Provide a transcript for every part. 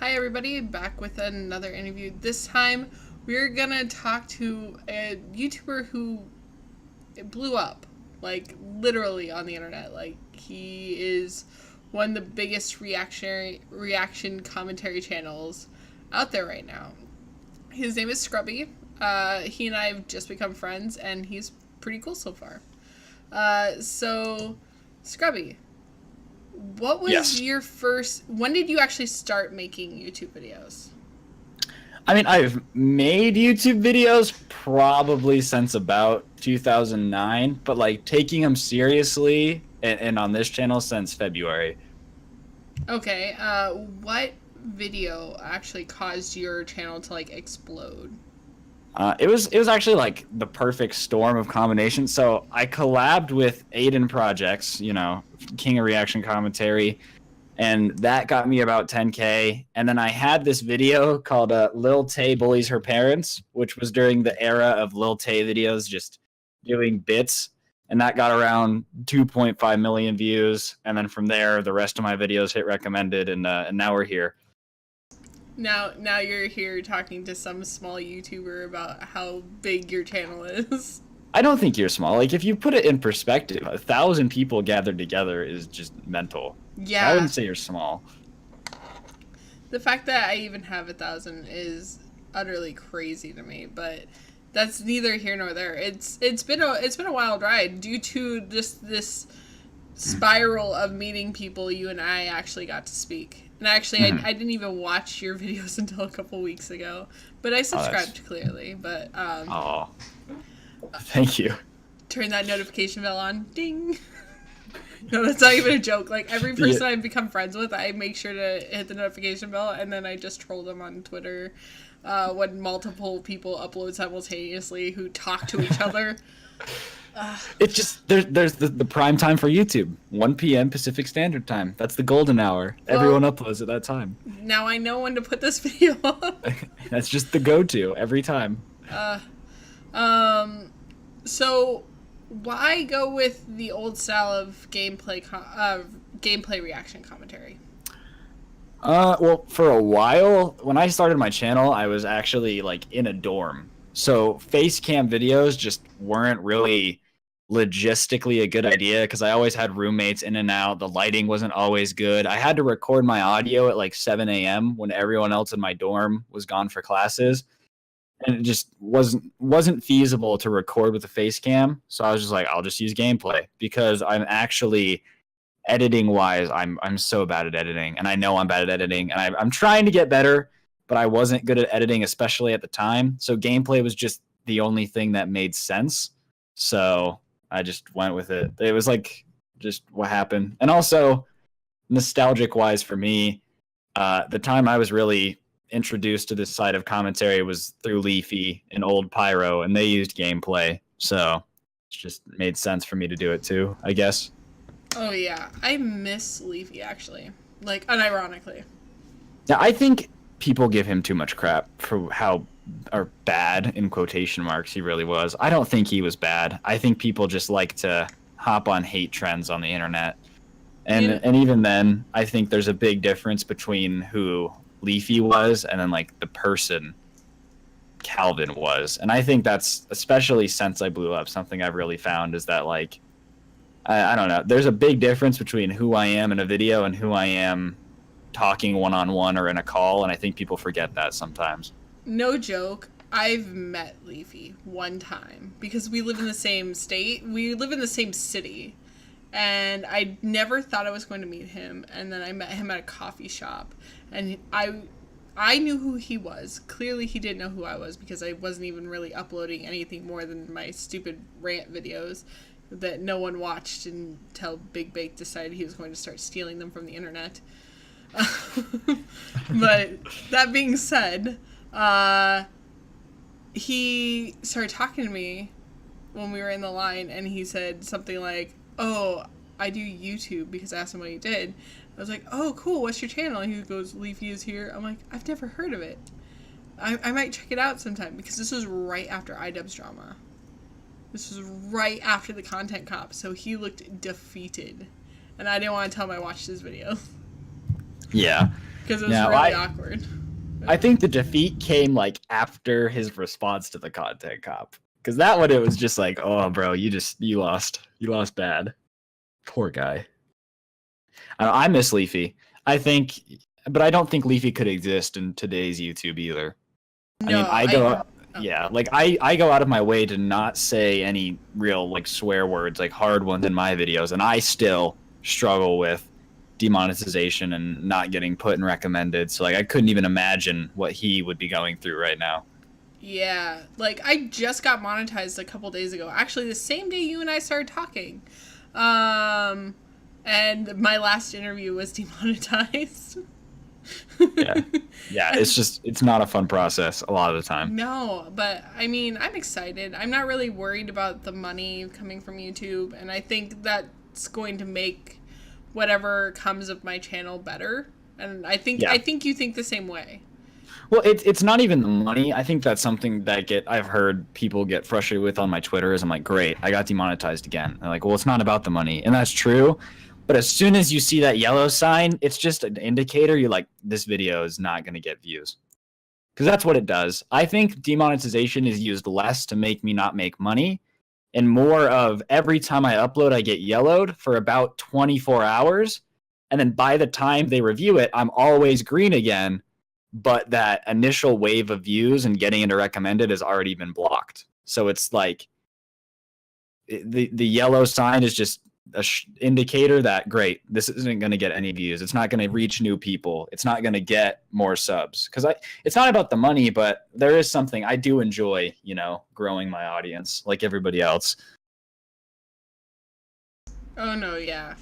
Hi everybody, back with another interview. This time we're gonna talk to a YouTuber who blew up, like literally on the internet. Like he is one of the biggest reaction commentary channels out there right now. His name is Scrubby. He and I have just become friends, and he's pretty cool so far. So, Scrubby, what was Yes. your first? When did you actually start making YouTube videos? I mean, I've made YouTube videos probably since about 2009, but like taking them seriously and on this channel since February. Okay, what video actually caused your channel to like explode? It was actually like the perfect storm of combinations. So I collabed with Aiden Projects, King of Reaction Commentary, and that got me about 10K. And then I had this video called Lil Tay Bullies Her Parents, which was during the era of Lil Tay videos just doing bits. And that got around 2.5 million views. And then from there, the rest of my videos hit recommended, and now we're here. Now you're here talking to some small YouTuber about how big your channel is. I don't think you're small. Like, if you put it in perspective, 1,000 people gathered together is just mental. I Yeah, wouldn't say you're small. the fact that I even have 1,000 is utterly crazy to me, but that's neither here nor there. It's been a wild ride due to just this spiral of meeting people. You and I actually got to speak, and actually I didn't even watch your videos until a couple weeks ago, but I Oh, that's. subscribed clearly. But Oh, thank you. turn that notification bell on, ding. No, that's not even a joke. Like every Yeah. person I've become friends with, I make sure to hit the notification bell, and then I just troll them on Twitter when multiple people upload simultaneously who talk to each other. It's just there's the prime time for YouTube, 1 p.m. Pacific Standard Time. That's the golden hour. Everyone uploads at that time. Now I know when to put this video up. That's just the go-to every time. So why go with the old style of gameplay reaction commentary? Well, for a while, when I started my channel, I was actually like in a dorm. So face cam videos just weren't really logistically a good idea because I always had roommates in and out. The lighting wasn't always good. I had to record my audio at like 7 a.m. when everyone else in my dorm was gone for classes. And it just wasn't feasible to record with a face cam. So I was just like, I'll just use gameplay because I'm actually editing wise, I'm so bad at editing, and I know I'm bad at editing, and I'm trying to get better, but I wasn't good at editing, especially at the time. So gameplay was just the only thing that made sense. So I just went with it. It was like just what happened, and also nostalgic wise for me, the time I was really introduced to this side of commentary was through Leafy and Old Pyro, and they used gameplay, so it just made sense for me to do it too, I guess. Oh yeah, I miss Leafy actually. Like unironically. Now, I think people give him too much crap for how or bad in quotation marks he really was. I don't think he was bad. I think people just like to hop on hate trends on the internet. And You and even then, I think there's a big difference between who Leafy was and then like the person Calvin was. And I think that's, especially since I blew up, something I've really found is that like I don't know. There's a big difference between who I am in a video and who I am talking one on one or in a call, and I think people forget that sometimes. No joke. I've met Leafy one time because we live in the same state. We live in the same city. And I never thought I was going to meet him. And then I met him at a coffee shop. And I knew who he was. Clearly, he didn't know who I was because I wasn't even really uploading anything more than my stupid rant videos that no one watched until Big Bake decided he was going to start stealing them from the internet. But that being said, he started talking to me when we were in the line, and he said something like, "Oh, I do YouTube," because I asked him what he did. I was like, "Oh, cool. What's your channel?" And he goes, "Leafy is here." I'm like, "I've never heard of it. I might check it out sometime," because this was right after iDubbbz drama. This was right after the content cop, so he looked defeated, and I didn't want to tell him I watched his video. Yeah. because it was Now, really awkward. I think the defeat came like after his response to the content cop, because that one it was just like, oh, bro, you lost bad. Poor guy. I miss Leafy. I think, but I don't think Leafy could exist in today's YouTube either. No, yeah, like I go out of my way to not say any real like swear words, like hard ones in my videos, and I still struggle with demonetization and not getting put in recommended. So like I couldn't even imagine what he would be going through right now. Yeah, like I just got monetized a couple days ago. Actually, the same day you and I started talking. And my last interview was demonetized. Yeah, it's not a fun process a lot of the time. No, but I mean, I'm excited. I'm not really worried about the money coming from YouTube, and I think that's going to make whatever comes of my channel better. And I think you think the same way. Well, it's not even the money. I think that's something that I've heard people get frustrated with on my Twitter. Is I'm like, great, I got demonetized again. They're like, well, it's not about the money, and that's true. But as soon as you see that yellow sign, it's just an indicator. You're like, this video is not going to get views. Because that's what it does. I think demonetization is used less to make me not make money, and more of every time I upload, I get yellowed for about 24 hours. And then by the time they review it, I'm always green again. But that initial wave of views and getting into recommended has already been blocked. So it's like the yellow sign is just a indicator that great, this isn't going to get any views. It's not going to reach new people. It's not going to get more subs, because it's not about the money, but there is something I do enjoy, growing my audience like everybody else. Oh no, yeah.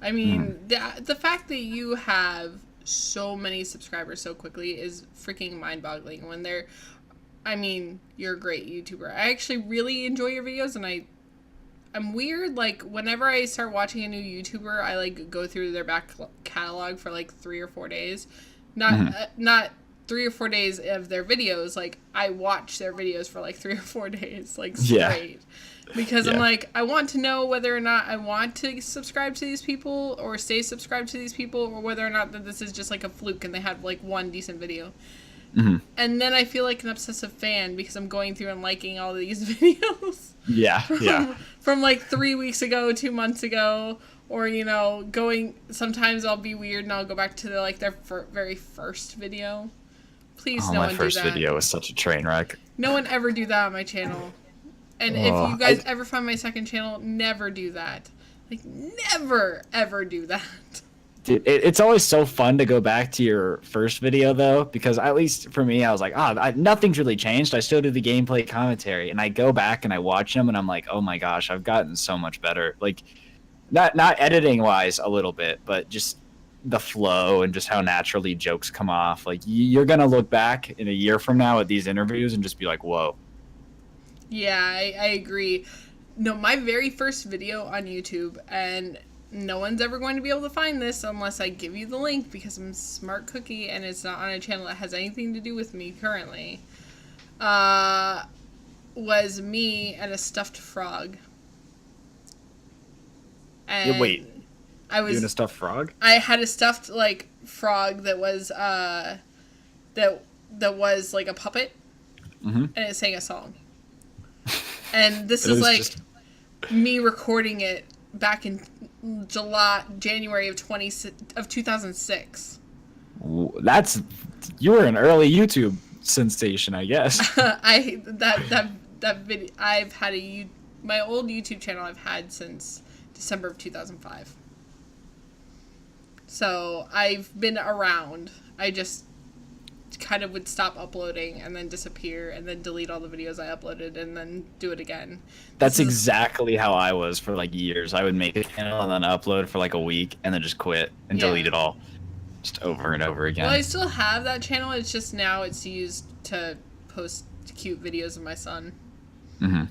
I mean, the fact that you have so many subscribers so quickly is freaking mind-boggling. You're a great YouTuber. I actually really enjoy your videos, and I'm weird, like, whenever I start watching a new YouTuber, I, like, go through their back catalog for, like, 3 or 4 days. Not 3 or 4 days of their videos. Like, I watch their videos for, like, 3 or 4 days, like, straight. Yeah. Because I'm like, I want to know whether or not I want to subscribe to these people or stay subscribed to these people, or whether or not that this is just, like, a fluke and they had, like, one decent video. Mm-hmm. And then I feel like an obsessive fan because I'm going through and liking all of these videos. From like 3 weeks ago, 2 months ago, or sometimes I'll be weird and I'll go back to their very first video. Please, no one do that. My first video was such a train wreck. No one ever do that on my channel. And if you guys ever find my second channel, never do that. Like, never ever do that. Dude, it's always so fun to go back to your first video, though, because at least for me, I was like, nothing's really changed. I still do the gameplay commentary, and I go back and I watch them, and I'm like, oh my gosh, I've gotten so much better. Like, not editing wise a little bit, but just the flow and just how naturally jokes come off. Like, you're gonna look back in a year from now at these interviews and just be like, whoa. Yeah, I agree. No, my very first video on YouTube, and no one's ever going to be able to find this unless I give you the link, because I'm a smart cookie and it's not on a channel that has anything to do with me currently, was me and a stuffed frog. And wait, I was doing a stuffed frog? I had a stuffed, like, frog that was that was like a puppet, and it sang a song. And this is like me recording it back in January of 2006. You were an early YouTube sensation, I guess. That video, I've had my old YouTube channel I've had since December of 2005. So I've been around. I just kind of would stop uploading and then disappear and then delete all the videos I uploaded and then do it again. That's exactly how I was for like years. I would make a channel and then upload for like a week and then just quit and delete it all. Just over and over again. Well, I still have that channel. It's just now it's used to post cute videos of my son. Mm-hmm.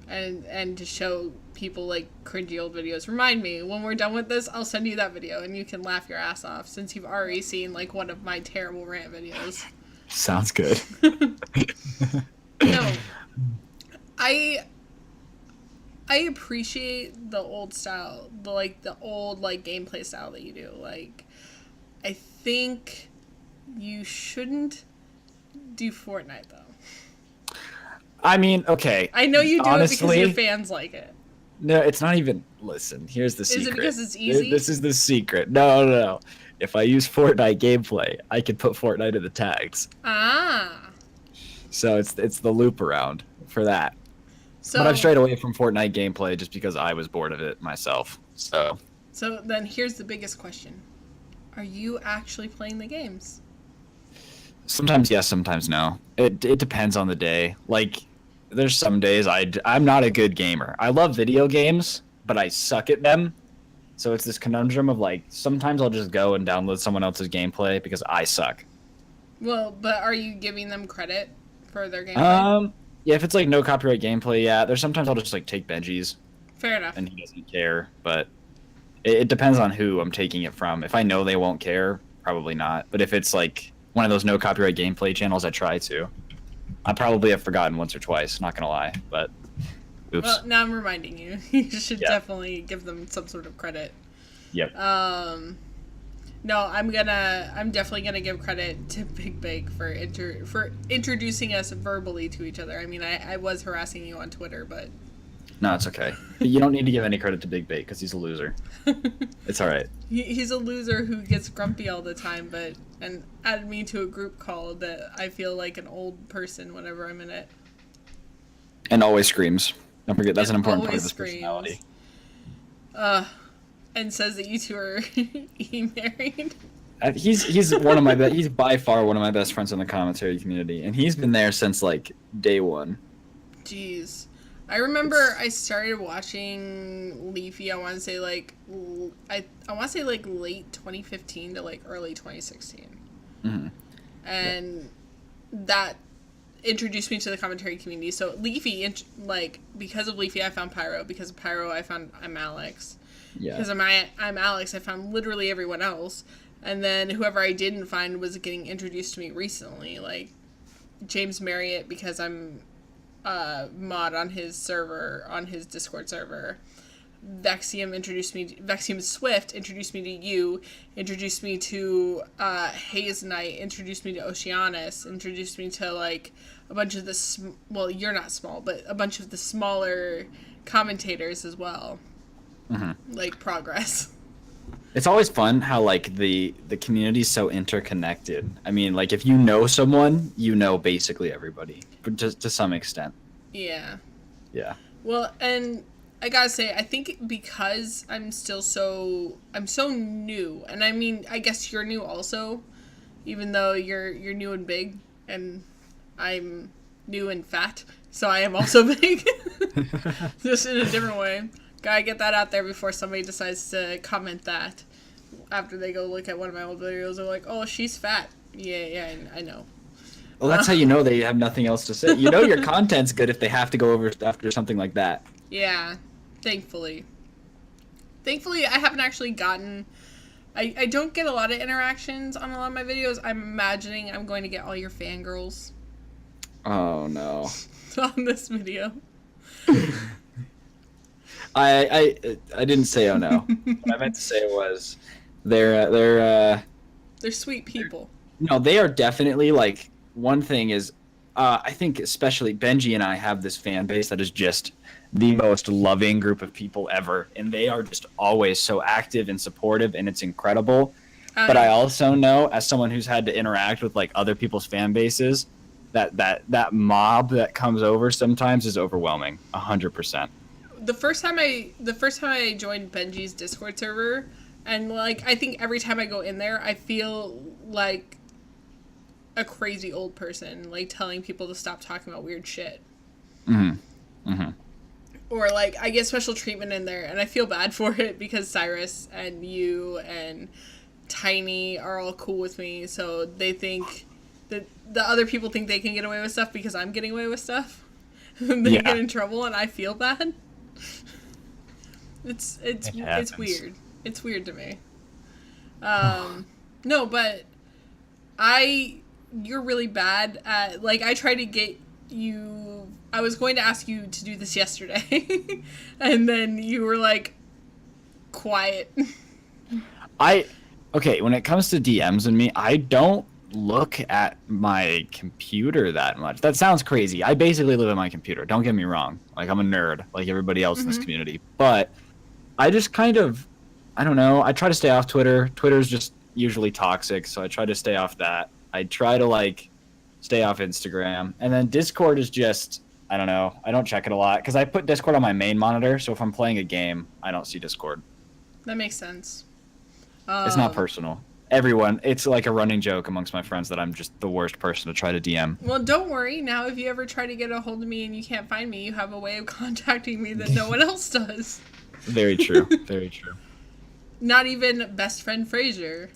And to show people like cringy old videos. Remind me, when we're done with this, I'll send you that video and you can laugh your ass off, since you've already seen like one of my terrible rant videos. Sounds good. No. I appreciate the old style, the old like gameplay style that you do. Like, I think You shouldn't do Fortnite though. I mean, okay. I know you do honestly, it because your fans like it. No, it's not even. Listen, here's the secret. Is it because it's easy? This is the secret. No. If I use Fortnite gameplay, I can put Fortnite in the tags. Ah. So it's the loop around for that. So, but I've strayed away from Fortnite gameplay just because I was bored of it myself. So then here's the biggest question. Are you actually playing the games? sometimes yes, sometimes no. It depends on the day. Like, there's some days I'm not a good gamer. I love video games, but I suck at them. So it's this conundrum of like, sometimes I'll just go and download someone else's gameplay because I suck. Well, but are you giving them credit for their gameplay? Yeah, if it's like no copyright gameplay, yeah. There's sometimes I'll just like take Benji's. Fair enough. And he doesn't care, but it depends on who I'm taking it from. If I know they won't care, probably not. But if it's like one of those no copyright gameplay channels, I try to. I probably have forgotten once or twice, not gonna lie, but oops. Well, now I'm reminding you. You should definitely give them some sort of credit. Yep. No, I'm definitely gonna give credit to Big Bake for introducing us verbally to each other. I mean, I was harassing you on Twitter, but No, it's okay. You don't need to give any credit to Big Bake because he's a loser. It's all right. He's a loser who gets grumpy all the time, and added me to a group call that I feel like an old person whenever I'm in it. And always screams. Don't forget, that's And an important part of always his personality. And says that you two are married. He's one of my he's by far one of my best friends in the commentary community, and he's been there since like day one. Jeez. I remember I started watching Leafy. I want to say like I want to say like late 2015 to like early 2016, and that introduced me to the commentary community. So Leafy, like because of Leafy, I found Pyro. Because of Pyro, I found I'm Alex. Yeah. Because I'm Alex, I found literally everyone else, and then whoever I didn't find was getting introduced to me recently, like James Marriott because I'm mod on his server, on his Discord server. Vexium Swift introduced me to you, introduced me to Haze Knight, introduced me to Oceanus, introduced me to like a bunch of the well, you're not small, but a bunch of the smaller commentators as well. Like Progress. It's always fun how like the community's so interconnected. I mean, like if you know someone, you know basically everybody, but just to some extent. Yeah. Yeah. Well, and I gotta say, I think because I'm so new, and I mean, I guess you're new also, even though you're new and big, and I'm new and fat, so I am also big, just in a different way. Gotta get that out there before somebody decides to comment that after they go look at one of my old videos. They're like, "Oh, she's fat." Yeah, I know. Well, that's how you know they have nothing else to say. You know your content's good if they have to go over after something like that. Yeah, thankfully. Thankfully, I haven't actually gotten... I don't get a lot of interactions on a lot of my videos. I'm imagining I'm going to get all your fangirls Oh, no. on this video. I didn't say oh no. What I meant to say was they're sweet people. no, they are definitely like one thing is I think especially Benji and I have this fan base that is just the most loving group of people ever, and they are just always so active and supportive, and it's incredible. But I also know, as someone who's had to interact with like other people's fan bases, that mob that comes over sometimes is overwhelming. 100%. The first time I joined Benji's Discord server, and like I think every time I go in there, I feel like a crazy old person, like telling people to stop talking about weird shit. Or like I get special treatment in there, and I feel bad for it because Cyrus and you and Tiny are all cool with me, so they think that the other people think they can get away with stuff because I'm getting away with stuff. They get in trouble, and I feel bad. It's weird. It's weird to me. No, but you're really bad at, like, I tried to get you, I was going to ask you to do this yesterday, and then you were like, quiet. Okay, when it comes to DMs and me, I don't look at my computer that much. That sounds crazy. I basically live at my computer. Don't get me wrong. Like, I'm a nerd, like everybody else in this community. But I just kind of, I don't know. I try to stay off Twitter. Twitter's just usually toxic, so I try to stay off that. I try to like stay off Instagram, and then Discord is just, I don't know. I don't check it a lot because I put Discord on my main monitor. So if I'm playing a game, I don't see Discord. That makes sense. It's not personal. Everyone, it's like a running joke amongst my friends that I'm just the worst person to try to DM. Well, don't worry. Now, if you ever try to get a hold of me and you can't find me, you have a way of contacting me that no one else does. Very true. Very true. Not even best friend Fraser.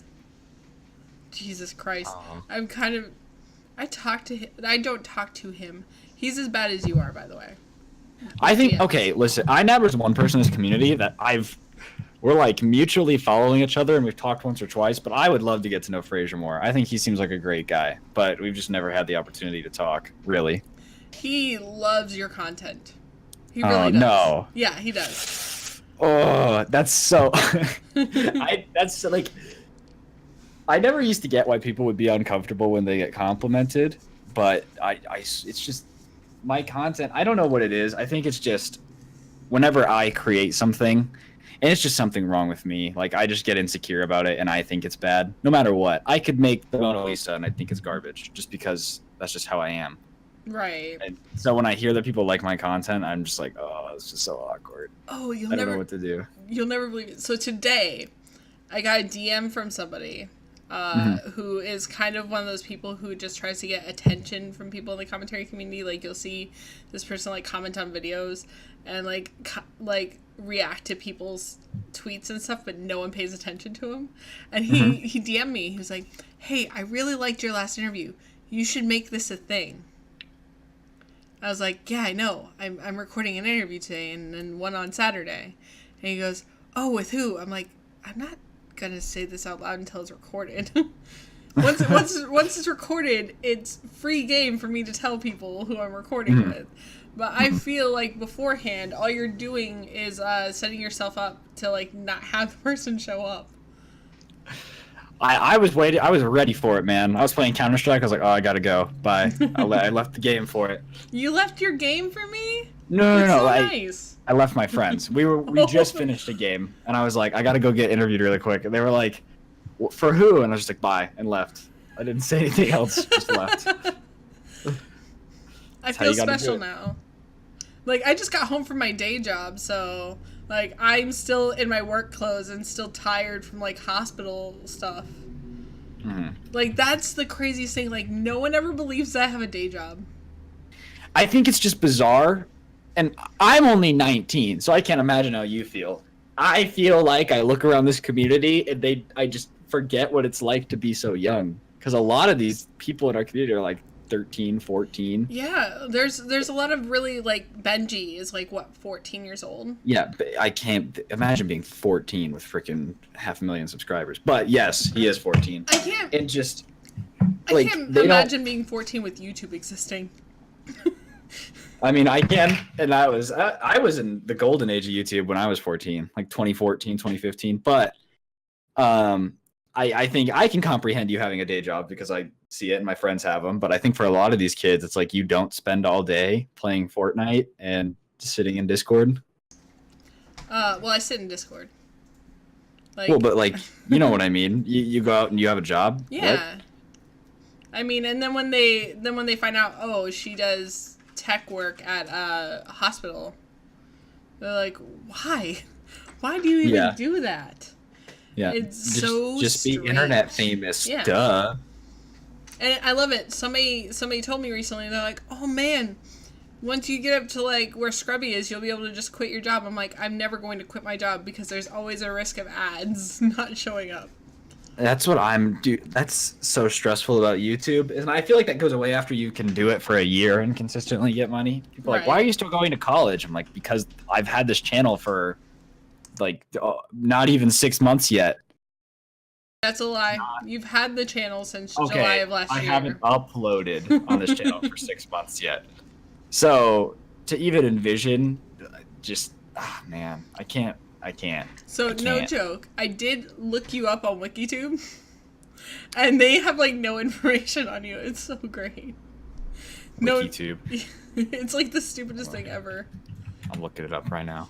Jesus Christ. I talk to him. I don't talk to him. He's as bad as you are, by the way. I think, okay, listen, iNabber's one person in this community that we're like mutually following each other, and we've talked once or twice, but I would love to get to know Fraser more. I think he seems like a great guy, but we've just never had the opportunity to talk, really. He loves your content. He really does. No. Yeah, he does. Oh, that's so... that's like... I never used to get why people would be uncomfortable when they get complimented, but it's just my content. I don't know what it is. I think it's just whenever I create something, and it's just something wrong with me. Like, I just get insecure about it, and I think it's bad. No matter what. I could make the Mona Lisa, and I think it's garbage, just because that's just how I am. Right. And so when I hear that people like my content, I'm just like, oh, it's just so awkward. Oh, I don't know what to do. You'll never believe it. So today, I got a DM from somebody who is kind of one of those people who just tries to get attention from people in the commentary community. Like, you'll see this person like comment on videos and like react to people's tweets and stuff, but no one pays attention to him. And he DM'd me. He was like, "Hey, I really liked your last interview. You should make this a thing." I was like, "Yeah, I know. I'm recording an interview today and then one on Saturday." And he goes, "Oh, with who?" I'm like, "I'm not gonna say this out loud until it's recorded." once it's recorded, it's free game for me to tell people who I'm recording with. But I feel like beforehand, all you're doing is setting yourself up to like not have the person show up. I was waiting. I was ready for it, man. I was playing Counter-Strike. I was like, oh, I gotta go. Bye. I left the game for it. You left your game for me? No. So nice. I left my friends. We just finished a game, and I was like, I gotta go get interviewed really quick. And they were like, for who? And I was just like, bye, and left. I didn't say anything else. Just left. I feel special now. Like, I just got home from my day job, so like I'm still in my work clothes and still tired from like hospital stuff. Like, that's the craziest thing. Like, no one ever believes that I have a day job. I think it's just bizarre. And I'm only 19, so I can't imagine how you feel. I feel like I look around this community and I just forget what it's like to be so young. Because a lot of these people in our community are like 13, 14. Yeah, there's a lot of really, like, Benji is like, what, 14 years old? Yeah, I can't imagine being 14 with freaking 500,000 subscribers. But yes, he is 14. I can't. And just, like, I can't imagine being 14 with YouTube existing. I mean, I can, and I was in the golden age of YouTube when I was 14, like 2014, 2015. But I think I can comprehend you having a day job because I see it and my friends have them. But I think for a lot of these kids, it's like you don't spend all day playing Fortnite and sitting in Discord. Well, I sit in Discord. Like, well, but like, you know what I mean. You go out and you have a job. Yeah. What? I mean, and then when they find out, oh, she does tech work at a hospital, they're like, why do you even do that? Yeah, it's just be internet famous. Yeah. Duh. And I love it. Somebody told me recently, they're like, oh man, once you get up to like where Scrubby is, you'll be able to just quit your job. I'm like, I'm never going to quit my job because there's always a risk of ads not showing up. That's what that's so stressful about YouTube. And I feel like that goes away after you can do it for a year and consistently get money. People are like, why are you still going to college? I'm like, because I've had this channel for like not even 6 months yet. That's a lie. You've had the channel since July of last year. I haven't uploaded on this channel for 6 months yet. So to even envision, just, man, I can't. So, no joke, I did look you up on WikiTube. And they have like no information on you. It's so great. No, WikiTube. it's like the stupidest thing ever. I'm looking it up right now.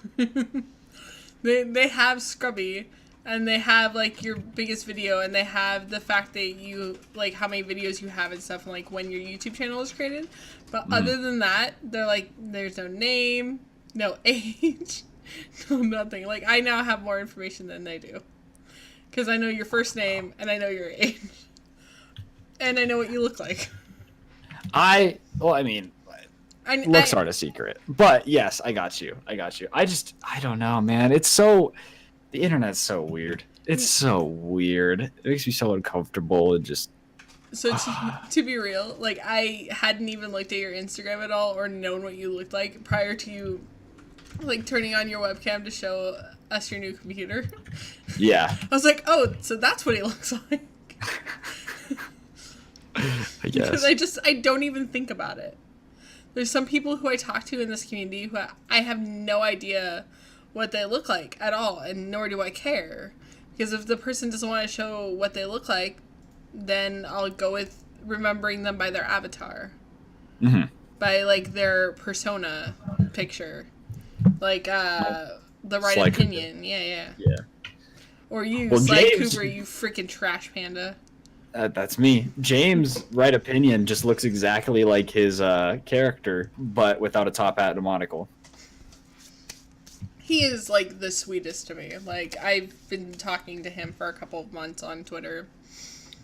They have Scrubby, and they have like your biggest video, and they have the fact that you like how many videos you have and stuff, and like when your YouTube channel is created. But other than that, they're like, there's no name, no age, no nothing. Like I now have more information than they do, because I know your first name and I know your age, and I know what you look like. Looks aren't a secret, but yes, I got you. I don't know, man. The internet's so weird. It's so weird. It makes me so uncomfortable and just. So to be real, like I hadn't even looked at your Instagram at all or known what you looked like prior to you, like turning on your webcam to show us your new computer. Yeah. I was like, oh, so that's what he looks like. I guess. Because I don't even think about it. There's some people who I talk to in this community who I have no idea what they look like at all, and nor do I care. Because if the person doesn't want to show what they look like, then I'll go with remembering them by their avatar. Mm-hmm. By, like, their persona picture. Like, the right Sly opinion. Cooper. Yeah. Yeah. Or you, well, Sly James... Cooper, you freaking trash panda. That's me. James' right opinion just looks exactly like his character, but without a top hat and a monocle. He is, like, the sweetest to me. Like, I've been talking to him for a couple of months on Twitter.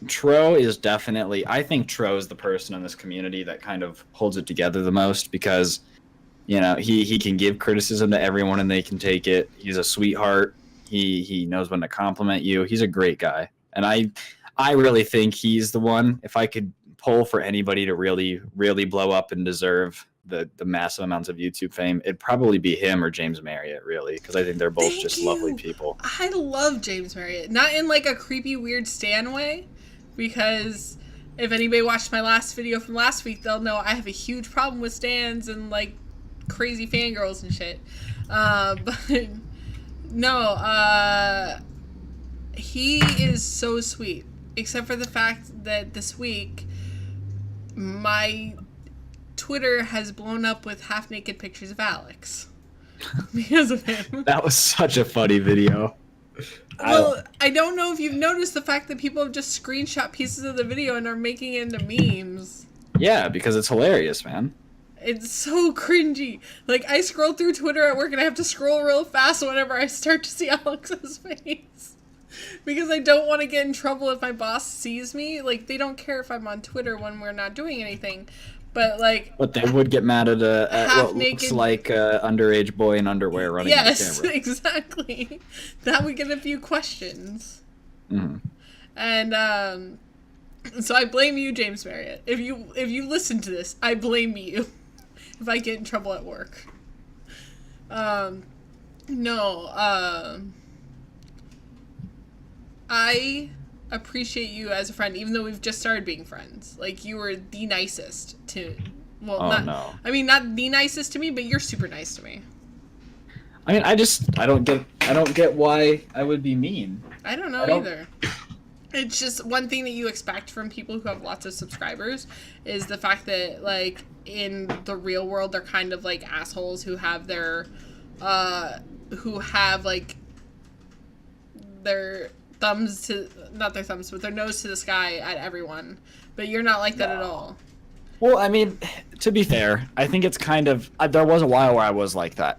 Tro is definitely... I think Tro is the person in this community that kind of holds it together the most because, you know, he can give criticism to everyone and they can take it. He's a sweetheart. He knows when to compliment you. He's a great guy. And I really think he's the one. If I could poll for anybody to really, really blow up and deserve the massive amounts of YouTube fame, it'd probably be him or James Marriott, really, because I think they're both lovely people. I love James Marriott. Not in, like, a creepy, weird stan way, because if anybody watched my last video from last week, they'll know I have a huge problem with stans and, like, crazy fangirls and shit. But, no, he is so sweet. Except for the fact that this week, my Twitter has blown up with half-naked pictures of Alex. Because of him. That was such a funny video. Well, I don't know if you've noticed the fact that people have just screenshot pieces of the video and are making it into memes. Yeah, because it's hilarious, man. It's so cringy. Like, I scroll through Twitter at work and I have to scroll real fast whenever I start to see Alex's face. Because I don't want to get in trouble if my boss sees me. Like, they don't care if I'm on Twitter when we're not doing anything. But, like... But they would get mad at what looks like an underage boy in underwear running on the camera. Yes, exactly. That would get a few questions. Mm-hmm. And, so I blame you, James Marriott. If you listen to this, I blame you. If I get in trouble at work. I appreciate you as a friend, even though we've just started being friends. Like, you were the nicest to... Well, no. I mean, not the nicest to me, but you're super nice to me. I mean, I don't get why I would be mean. I don't know either. It's just one thing that you expect from people who have lots of subscribers is the fact that, like, in the real world, they're kind of like assholes who have their thumbs to, not their thumbs, but their nose to the sky at everyone. But you're not like that at all. Well, I mean, to be fair, I think it's kind of, there was a while where I was like that.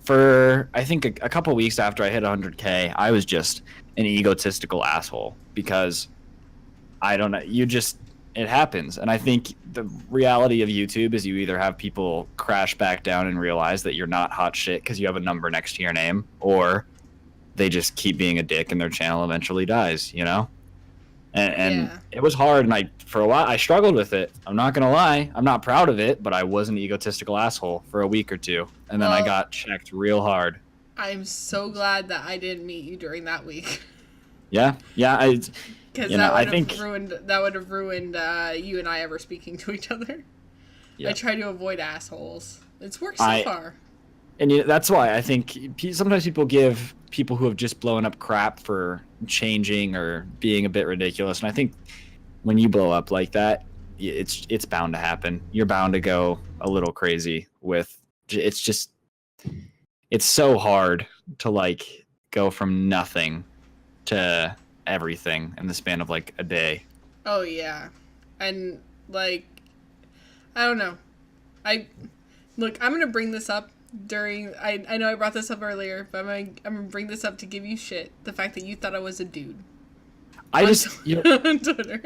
For, I think, a couple weeks after I hit 100K, I was just an egotistical asshole because, I don't know, it happens. And I think the reality of YouTube is you either have people crash back down and realize that you're not hot shit because you have a number next to your name, or they just keep being a dick and their channel eventually dies, you know? And it was hard, and for a while I struggled with it. I'm not gonna lie, I'm not proud of it, but I was an egotistical asshole for a week or two, and then I got checked real hard. I'm so glad that I didn't meet you during that week. Yeah, because that would have ruined you and I ever speaking to each other. Yeah. I try to avoid assholes. It's worked so far. And that's why I think sometimes people give people who have just blown up crap for changing or being a bit ridiculous. And I think when you blow up like that, it's bound to happen. You're bound to go a little crazy with it's so hard to like go from nothing to everything in the span of like a day. Oh yeah. And like I don't know. I'm gonna bring this up during I know I brought this up earlier, but I'm gonna bring this up to give you shit. The fact that you thought I was a dude. I just, you know, on Twitter.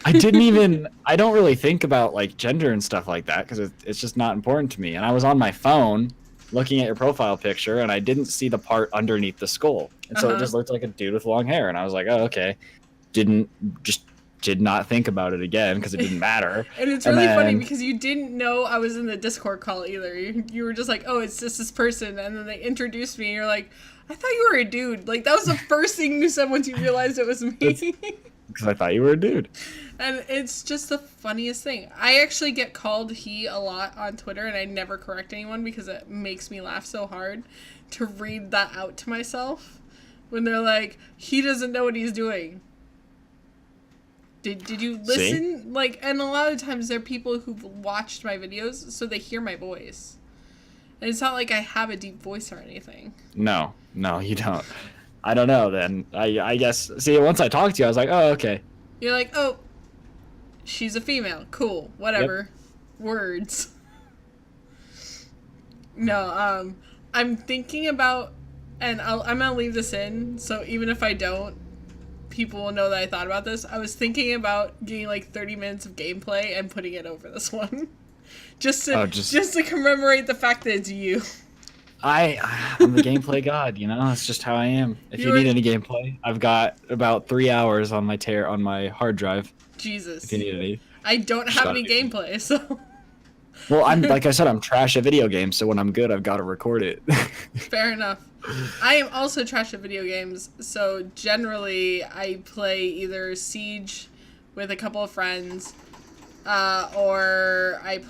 I didn't even, I don't really think about like gender and stuff like that because it's just not important to me. And I was on my phone looking at your profile picture and I didn't see the part underneath the skull. And so it just looked like a dude with long hair. And I was like, oh, okay. Did not think about it again because it didn't matter. And it's really funny because you didn't know I was in the Discord call either. You were just like, oh, it's just this person. And then they introduced me and you're like, I thought you were a dude. Like, that was the first thing you said once you realized it was me. Because I thought you were a dude. And it's just the funniest thing. I actually get called he a lot on Twitter, and I never correct anyone because it makes me laugh so hard to read that out to myself when they're like, he doesn't know what he's doing. Did you listen? See? Like, and a lot of times there are people who've watched my videos, so they hear my voice. And it's not like I have a deep voice or anything. No, you don't. I don't know then. I guess, see, once I talked to you, I was like, oh, okay. You're like, oh, she's a female. Cool. Whatever. Yep. Words. No, I'm thinking about, and I'm going to leave this in, so even if I don't, people will know that I thought about this. I was thinking about getting like 30 minutes of gameplay and putting it over this one. just to commemorate the fact that it's you. I'm the gameplay god, you know? That's just how I am. If you need any gameplay, I've got about 3 hours on my hard drive. Jesus. If you need any. I don't have any gameplay, so... Well, like I said, I'm trash at video games, so when I'm good, I've got to record it. Fair enough. I am also trash at video games, so generally I play either Siege with a couple of friends, or I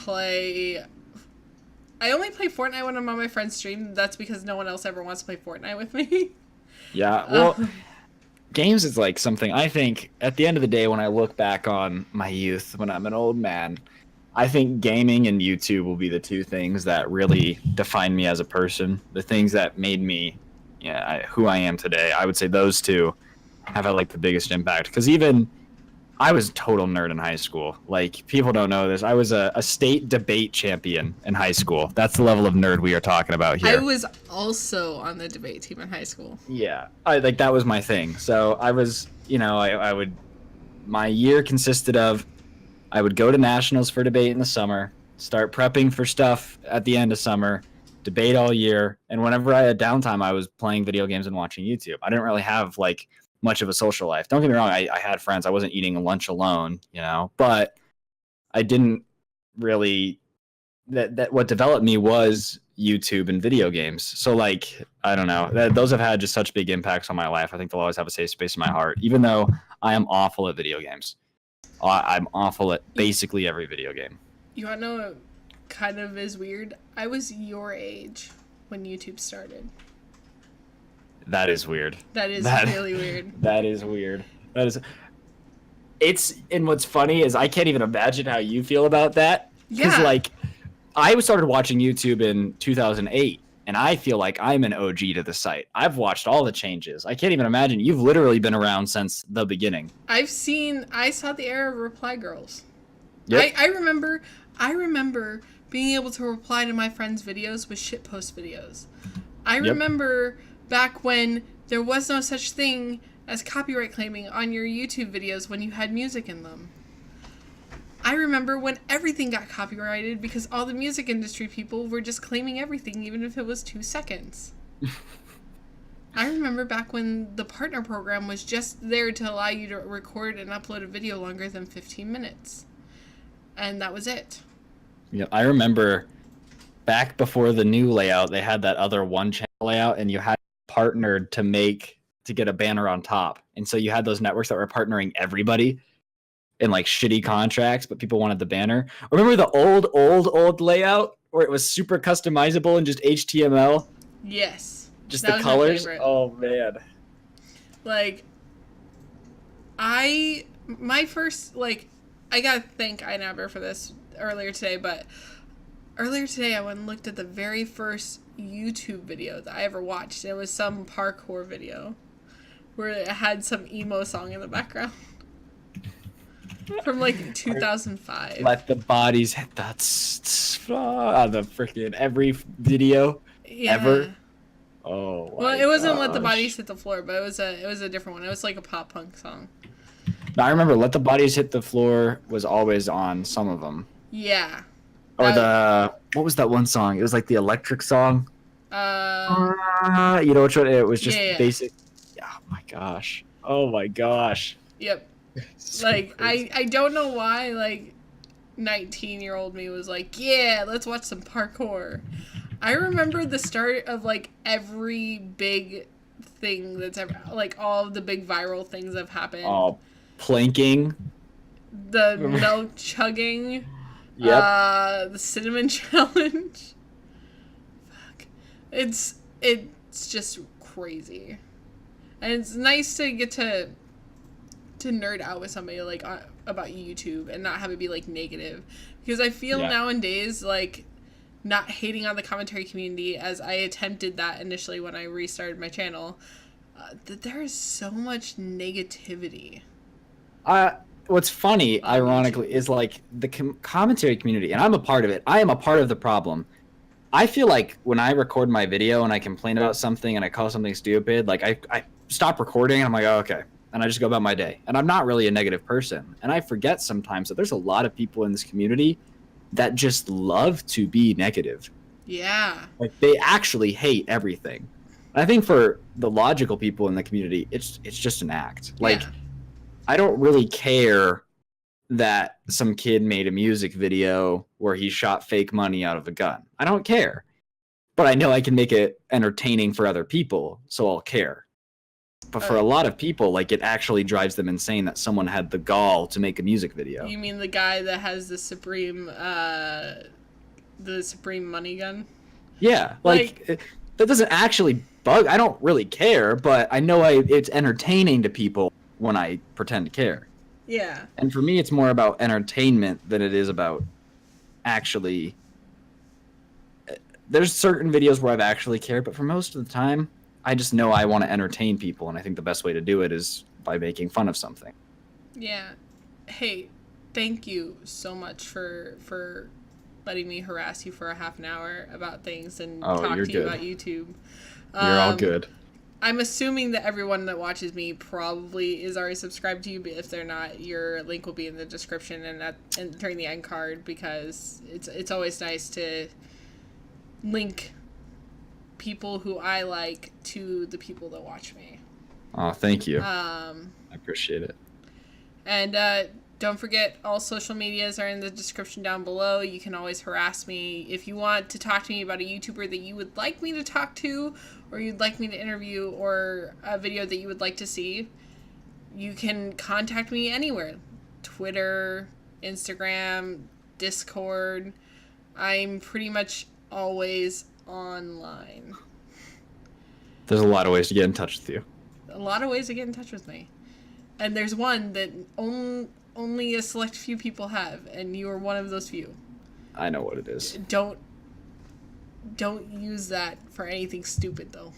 only play Fortnite when I'm on my friend's stream. That's because no one else ever wants to play Fortnite with me. Yeah, well, games is like something, I think, at the end of the day, when I look back on my youth, when I'm an old man, I think gaming and YouTube will be the two things that really define me as a person. The things that made me who I am today. I would say those two have had like the biggest impact. Because even I was a total nerd in high school. Like, people don't know this. I was a state debate champion in high school. That's the level of nerd we are talking about here. I was also on the debate team in high school. Yeah. That was my thing. So I was, my year consisted of, I would go to nationals for debate in the summer, start prepping for stuff at the end of summer, debate all year, and whenever I had downtime, I was playing video games and watching YouTube. I didn't really have like much of a social life. Don't get me wrong, I had friends. I wasn't eating lunch alone, but I didn't really. That what developed me was YouTube and video games. So like, I don't know. Those have had just such big impacts on my life. I think they'll always have a safe space in my heart, even though I am awful at video games. I'm awful at basically every video game. You want to know what kind of is weird? I was your age when YouTube started. That is weird. That is really weird. That is weird. And what's funny is I can't even imagine how you feel about that. Because like, I started watching YouTube in 2008. And I feel like I'm an OG to the site. I've watched all the changes. I can't even imagine. You've literally been around since the beginning. I saw the era of reply girls. Yep. I remember being able to reply to my friends' videos with shitpost videos. I remember back when there was no such thing as copyright claiming on your YouTube videos when you had music in them. I remember when everything got copyrighted because all the music industry people were just claiming everything, even if it was 2 seconds. I remember back when the partner program was just there to allow you to record and upload a video longer than 15 minutes. And that was it. Yeah, I remember back before the new layout, they had that other one channel layout, and you had partnered to get a banner on top. And so you had those networks that were partnering everybody in like shitty contracts, but people wanted the banner. Remember the old layout where it was super customizable and just HTML? Yes. Just the colors? Oh man. Like, My first, like, I gotta thank iNabber for this earlier today, but earlier today I went and looked at the very first YouTube video that I ever watched. It was some parkour video where it had some emo song in the background from like 2005. Let the bodies hit that on the freaking every video ever. Oh, well, it wasn't Let the Bodies Hit the Floor, but it was a different one. It was like a pop punk song. Now, I remember Let the Bodies Hit the Floor was always on some of them. Yeah. Or what was that one song? It was like the electric song. You know which one? It was just basic. Oh my gosh. Oh my gosh. Yep. So like crazy. I don't know why like 19-year-old me was like, yeah, let's watch some parkour. I remember the start of like every big thing that's ever, like all of the big viral things that have happened. Oh, planking. The milk chugging. Yep. The cinnamon challenge. Fuck. It's just crazy. And it's nice to get to nerd out with somebody like about YouTube and not have it be like negative, because I feel nowadays like not hating on the commentary community, as I attempted that initially when I restarted my channel, that there is so much negativity. What's funny, ironically, is like the commentary community, and I'm a part of it. I am a part of the problem. I feel like when I record my video and I complain about something and I call something stupid, like I stop recording and I'm like, oh, okay. And I just go about my day. And I'm not really a negative person. And I forget sometimes that there's a lot of people in this community that just love to be negative. Yeah. Like they actually hate everything. I think for the logical people in the community, it's just an act. Like, I don't really care that some kid made a music video where he shot fake money out of a gun. I don't care. But I know I can make it entertaining for other people, so I'll care. But for a lot of people, like, it actually drives them insane that someone had the gall to make a music video. You mean the guy that has the supreme money gun? Yeah, like that doesn't actually bug. I don't really care, but I know it's entertaining to people when I pretend to care. Yeah. And for me, it's more about entertainment than it is about actually. There's certain videos where I've actually cared, but for most of the time, I just know I want to entertain people, and I think the best way to do it is by making fun of something. Yeah. Hey, thank you so much for letting me harass you for a half an hour about things and talk to you about YouTube. You're all good. I'm assuming that everyone that watches me probably is already subscribed to you, but if they're not, your link will be in the description and during the end card, because it's always nice to link people who I like to the people that watch me. Oh, thank you. I appreciate it. And don't forget, all social medias are in the description down below. You can always harass me. If you want to talk to me about a YouTuber that you would like me to talk to, or you'd like me to interview, or a video that you would like to see, you can contact me anywhere. Twitter, Instagram, Discord. I'm pretty much always online. There's a lot of ways to get in touch with you. A lot of ways to get in touch with me. And there's one that only a select few people have, and you are one of those few. I know what it is. Don't use that for anything stupid, though.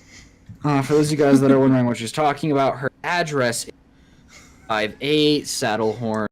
For those of you guys that are wondering what she's talking about, her address is 58 Saddlehorn